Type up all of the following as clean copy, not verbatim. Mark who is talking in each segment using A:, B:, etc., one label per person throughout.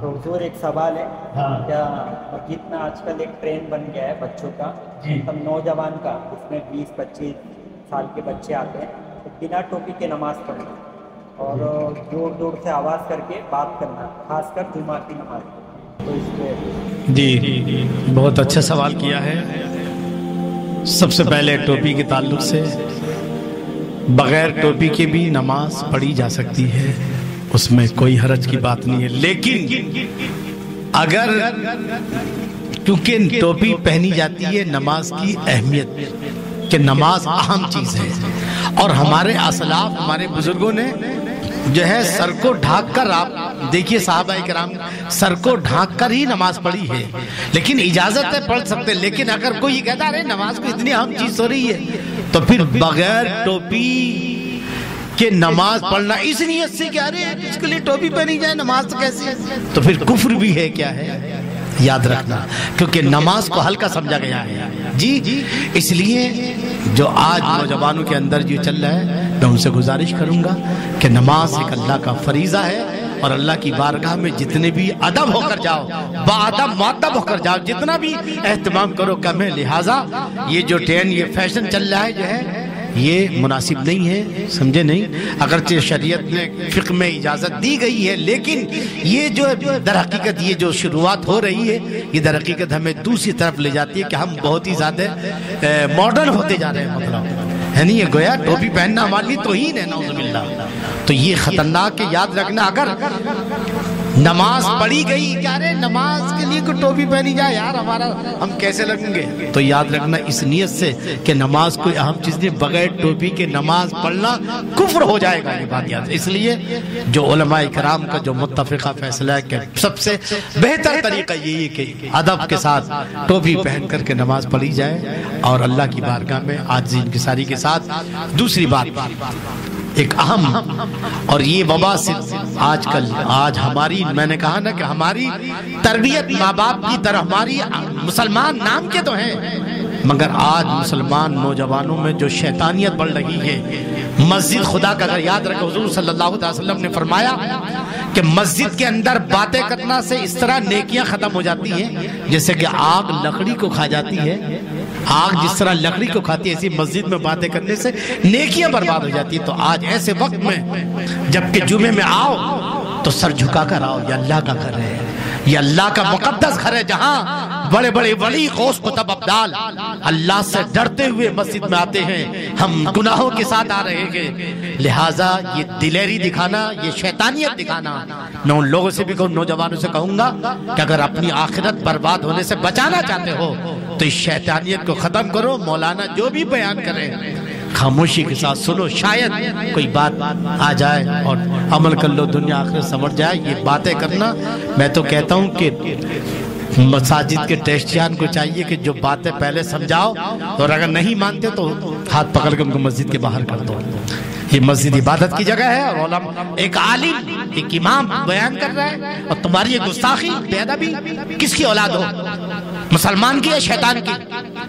A: تو حضور ایک سوال ہے
B: ہاں
A: کیا مسجد میں آج کل ایک ٹرین بن گیا ہے بچوں کا
B: جی
A: مطلب نوجوان کا، اس میں 20-25 سال کے بچے آتے ہیں تو بنا ٹوپی کے نماز پڑھنا اور دور دور سے آواز کر کے بات کرنا، خاص کر جمعہ کی نماز، تو اس پہ
B: جی بہت اچھا سوال کیا ہے۔ سب سے پہلے ٹوپی کے تعلق سے بغیر ٹوپی کے بھی نماز پڑھی جا سکتی ہے، اس میں کوئی حرج کی بات نہیں ہے، لیکن اگر کیونکہ ٹوپی پہنی جاتی ہے نماز کی اہمیت کہ نماز اہم چیز ہے، اور ہمارے اسلاف ہمارے بزرگوں نے جو ہے سر کو ڈھانک کر، آپ دیکھیے صحابہ کرام سر کو ڈھانک کر ہی نماز پڑھی ہے، لیکن اجازت ہے پڑھ سکتے، لیکن اگر کوئی کہتا ہے نماز کو اتنی اہم چیز ہو رہی ہے تو پھر بغیر ٹوپی کہ نماز پڑھنا اس نیت سے کیا رہے ہیں اس کے لیے ٹوپی پہنی جائے نماز تو کیسے، تو پھر کفر بھی ہے، کیا ہے یاد رکھنا، کیونکہ نماز کو ہلکا سمجھا گیا ہے۔ جی اس لیے جو آج نوجوانوں کے اندر جو چل رہا ہے میں ان سے گزارش کروں گا کہ نماز ایک اللہ کا فریضہ ہے، اور اللہ کی بارگاہ میں جتنے بھی ادب ہو کر جاؤ، باادب مؤدب ہو کر جاؤ، جتنا بھی اہتمام کرو کم ہے، لہٰذا یہ جو ٹرین یہ فیشن چل رہا ہے جو ہے یہ مناسب نہیں ہے، سمجھے نہیں، اگرچہ شریعت نے فقہ میں اجازت دی گئی ہے، لیکن یہ جو در حقیقت یہ جو شروعات ہو رہی ہے یہ در حقیقت ہمیں دوسری طرف لے جاتی ہے کہ ہم بہت ہی زیادہ ماڈرن ہوتے جا رہے ہیں، مطلب ہے نہیں، یہ گویا ٹوپی پہننا ہمارے لیے توہین ہے، نعوذ باللہ، تو یہ خطرناک ہے۔ یاد رکھنا اگر نماز پڑھی گئی کیا رہے نماز کے لیے کوئی ٹوپی پہنی جائے یار ہمارا ہم کیسے لگیں گے، تو یاد رکھنا اس نیت سے کہ نماز کوئی اہم چیز نہیں، بغیر ٹوپی کے نماز پڑھنا کفر ہو جائے گا، یہ بات یاد۔ اس لیے جو علماء کرام کا جو متفقہ فیصلہ ہے کہ سب سے بہتر طریقہ یہی ہے کہ ادب کے ساتھ ٹوپی پہن کر کے نماز پڑھی جائے اور اللہ کی بارگاہ میں عاجزی انکساری کے ساتھ۔ دوسری بات ایک اہم، اور یہ وبا سے آج ہماری، میں نے کہا نا کہ ہماری تربیت ماں باپ کی طرح، ہماری مسلمان نام کے تو ہیں مگر آج مسلمان نوجوانوں میں جو شیطانیت بڑھ رہی ہے، مسجد خدا کا اگر یاد رکھے حضور صلی اللہ علیہ وسلم نے فرمایا کہ مسجد کے اندر باتیں کرنا سے اس طرح نیکیاں ختم ہو جاتی ہیں جیسے کہ آگ لکڑی کو کھا جاتی ہے، آگ جس طرح لکڑی کو کھاتی ہے، ایسی مسجد میں باتیں کرنے سے نیکیاں برباد ہو جاتی ہیں۔ تو آج ایسے وقت میں جبکہ جمعے میں آؤ تو سر جھکا کر آؤ، یہ اللہ کا گھر ہے، یہ اللہ کا مقدس گھر ہے، جہاں بڑے بڑے ولی غوث قطب ابدال اللہ سے ڈرتے ہوئے مسجد میں آتے ہیں، ہم گناہوں کے ساتھ آ رہے ہیں، لہٰذا یہ دلیری دکھانا، یہ شیطانیت دکھانا، میں ان لوگوں سے بھی کہوں، نوجوانوں سے کہوں گا کہ اگر اپنی آخرت برباد ہونے سے بچانا چاہتے ہو تو اس شیطانیت کو ختم کرو، مولانا جو بھی بیان کریں خاموشی کے ساتھ سنو، شاید کوئی بات آ جائے اور عمل کر لو، دنیا آخرت سمجھ جائے۔ یہ باتیں کرنا، میں تو کہتا ہوں کہ مساجد کے ٹیسٹیان کو چاہیے کہ جو باتیں پہلے سمجھاؤ، اور اگر نہیں مانتے تو ہاتھ پکڑ کے ان کو مسجد کے باہر کر دو۔ یہ مسجد عبادت کی جگہ ہے، اور علماء ایک عالم ایک امام بیان کر رہا ہے، اور تمہاری یہ گستاخی بے ادبی کس کی اولاد ہو، مسلمان کی یا شیطان کی؟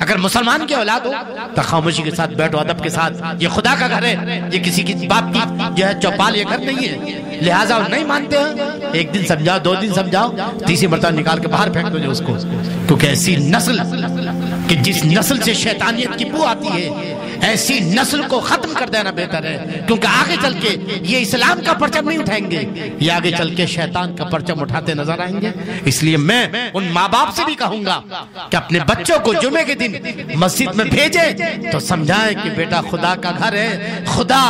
B: اگر مسلمان کی اولاد ہو تو خاموشی کے ساتھ بیٹھو، ادب کے ساتھ، یہ خدا کا گھر ہے، یہ کسی کی باپ کی جو ہے چوپال یہ گھر نہیں ہے، لہٰذا نہیں مانتے ہیں ایک دن سمجھاؤ، دو دن سمجھاؤ، تیسری مرتبہ نکال کے باہر پھینک دو جو اس کو، کیونکہ ایسی نسل کہ جس نسل سے شیطانیت کی بو آتی ہے، ایسی نسل کو ختم کر دینا بہتر ہے، کیونکہ آگے چل کے یہ اسلام کا پرچم نہیں اٹھائیں گے، یہ آگے چل کے شیطان کا پرچم اٹھاتے نظر آئیں گے۔ اس لیے میں ان ماں باپ سے بھی کہوں گا کہ اپنے بچوں کو جمعے کے دن مسجد میں بھیجیں تو سمجھائیں کہ بیٹا خدا کا گھر ہے، خدا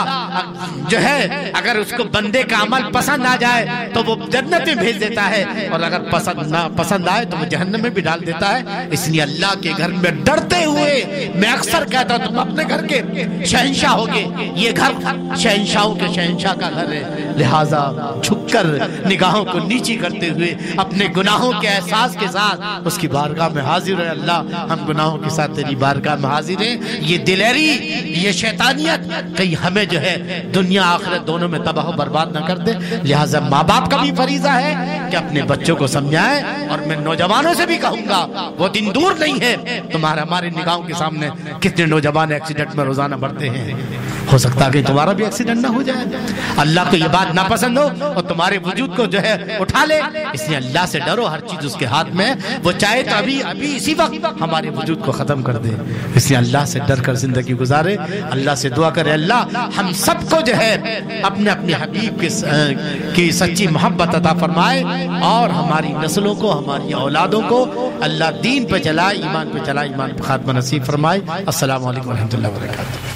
B: جو ہے اگر اس کو بندے کا عمل پسند آ جائے تو وہ جنت میں بھیج دیتا ہے، اور اگر پسند آئے تو وہ جہنم میں بھی ڈال دیتا ہے۔ اس لیے اللہ کے گھر میں ڈرتے ہوئے میں اکثر کہتا ہوں تم اپنے گھر کے شہنشاہ ہوگے، یہ گھر شہنشاہوں کے شہنشاہ کا گھر ہے، لہٰذا جھک کر نگاہوں کو نیچی کرتے ہوئے اپنے گناہوں کے احساس کے ساتھ اس کی بارگاہ میں حاضر ہے، اللہ ہم گناہوں کے ساتھ تیری بارگاہ میں حاضر ہیں۔ یہ دلیری، یہ شیطانیت کہیں ہمیں جو ہے دنیا آخرت دونوں میں تباہ و برباد نہ کر دے، لہٰذا ماں باپ کا بھی فریضہ ہے کہ اپنے بچوں کو سمجھائیں، اور میں نوجوانوں سے بھی کہوں گا وہ دن دور نہیں ہے ہمارے نگاہوں کے سامنے کتنے نوجوان ایکسیڈنٹ میں روزانہ بڑھتے ہیں. ہو سکتا ہے کہ تمہارا بھی ایکسیڈنٹ نہ ہو جائے. اللہ کو یہ بات ناپسند ہو اور تمہارے وجود کو جو ہے اٹھا لے. اس لیے اللہ سے ڈرو, ہر چیز اس کے ہاتھ میں, وہ چاہے تو ابھی اسی وقت ہمارے وجود کو ختم کر دے. اس لیے اللہ سے ڈر کر زندگی گزارے. اللہ سے دعا کرے اللہ ہم سب کو جو ہے اپنے حبیب کی سچی محبت عطا فرمائے, اور ہماری نسلوں کو, ہماری اولادوں کو اللہ دین پہ چلائے, ایمان پہ چلائے, ایمان پہ خاتمہ نصیب فرمائے. السلام علیکم ورحمۃ اللہ وبرکاتہ.